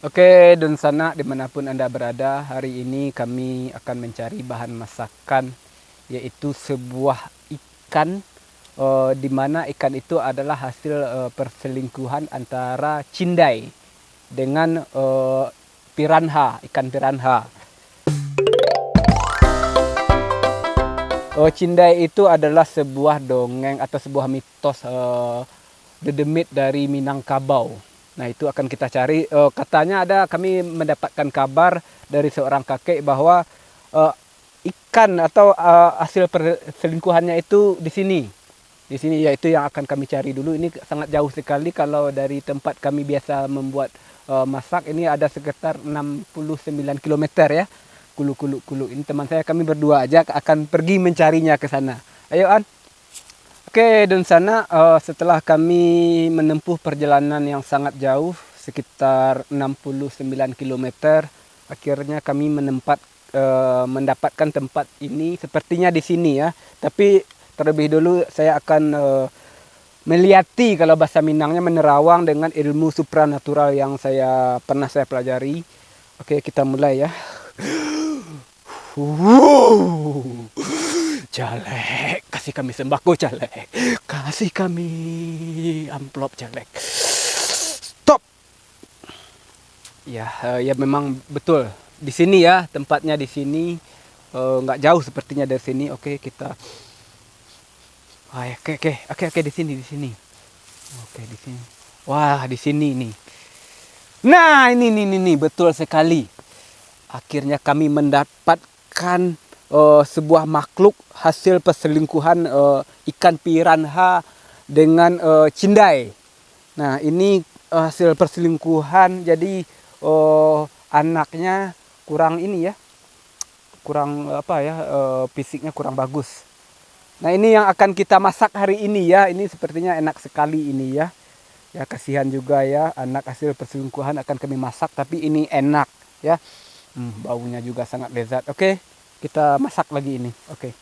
Oke, dan sana dimanapun Anda berada, hari ini kami akan mencari bahan masakan, yaitu sebuah ikan, di mana ikan itu adalah hasil perselingkuhan antara cindai dengan piranha, ikan piranha. Cindai itu adalah sebuah dongeng atau sebuah mitos dedemit dari Minangkabau. Nah, itu akan kita cari. Katanya kami mendapatkan kabar dari seorang kakek bahwa eh, ikan atau hasil perselingkuhannya itu di sini. Di sini yaitu yang akan kami cari dulu. Ini sangat jauh sekali kalau dari tempat kami biasa membuat masak. Ini ada sekitar 69 kilometer ya. Kulu. Ini teman saya, kami berdua aja akan pergi mencarinya ke sana. Ayo An. Oke, dan sana setelah kami menempuh perjalanan yang sangat jauh, sekitar 69 kilometer, akhirnya kami mendapatkan tempat ini sepertinya di sini ya. Tapi terlebih dulu saya akan melihati, kalau bahasa Minangnya menerawang dengan ilmu supranatural yang pernah saya pelajari. Oke, kita mulai ya. Jalek, kasih kami sembako Jalek. Kasih kami amplop Jalek. Stop. Ya, ya memang betul. Di sini ya, tempatnya di sini. Nggak jauh sepertinya dari sini. Oke, kita. Oke, di sini. Oke, di sini. Wah, di sini nih. Nah, ini betul sekali. Akhirnya kami mendapatkan sebuah makhluk hasil perselingkuhan ikan piranha dengan cindai. Nah, ini hasil perselingkuhan, jadi anaknya kurang ini ya, kurang apa ya, fisiknya kurang bagus. Nah, ini yang akan kita masak hari ini ya. Ini sepertinya enak sekali ini ya. Ya, kasihan juga ya, anak hasil perselingkuhan akan kami masak, tapi ini enak ya. Baunya juga sangat lezat. Oke, kita masak lagi ini. Oke.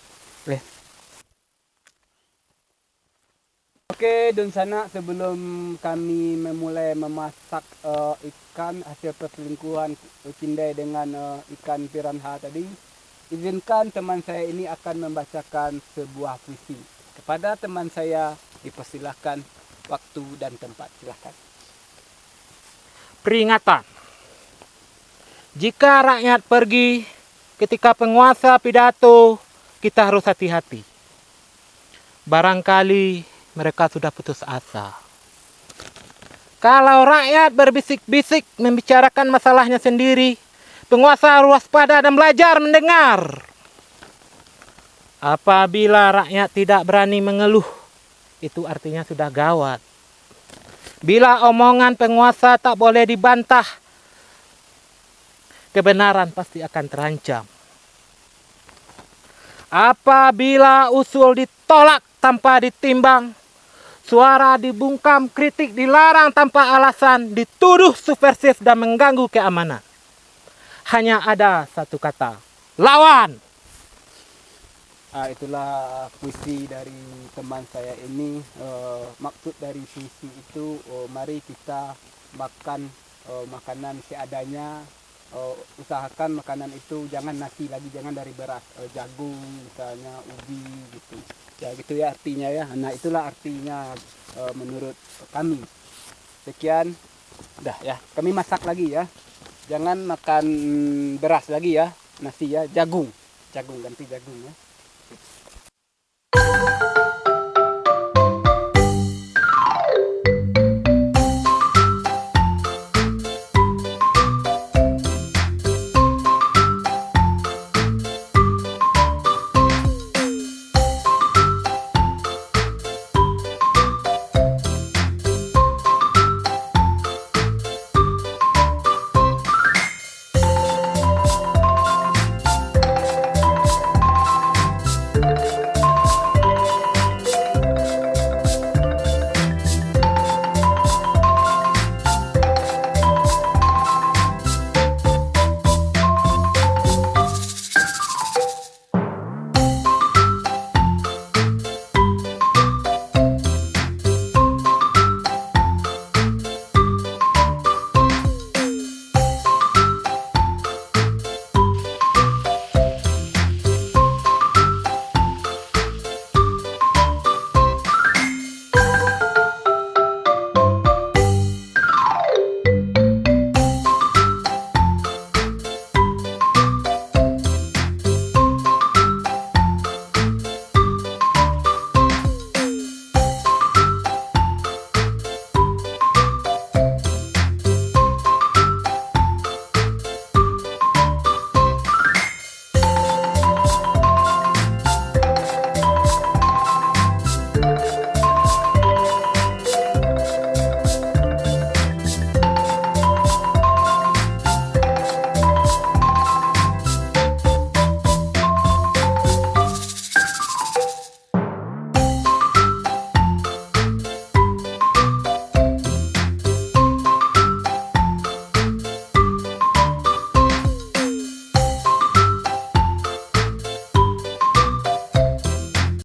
Oke, dan sana sebelum kami memulai memasak ikan hasil perselingkuhan cindai dengan ikan piranha tadi, izinkan teman saya ini akan membacakan sebuah puisi. Kepada teman saya dipersilahkan waktu dan tempat. Silahkan. Peringatan. Jika rakyat pergi ketika penguasa pidato, kita harus hati-hati. Barangkali mereka sudah putus asa. Kalau rakyat berbisik-bisik membicarakan masalahnya sendiri, penguasa harus waspada dan belajar mendengar. Apabila rakyat tidak berani mengeluh, itu artinya sudah gawat. Bila omongan penguasa tak boleh dibantah, kebenaran pasti akan terancam. Apabila usul ditolak tanpa ditimbang, suara dibungkam, kritik dilarang tanpa alasan, dituduh subversif dan mengganggu keamanan. Hanya ada satu kata, lawan. Itulah puisi dari teman saya ini. Maksud dari puisi itu, mari kita makan makanan seadanya. Usahakan makanan itu jangan nasi lagi, jangan dari beras, jagung misalnya, ubi gitu ya, gitu ya artinya ya. Nah, itulah artinya menurut kami. Sekian, udah ya, kami masak lagi ya, jangan makan beras lagi ya, nasi ya, jagung ganti jagung ya.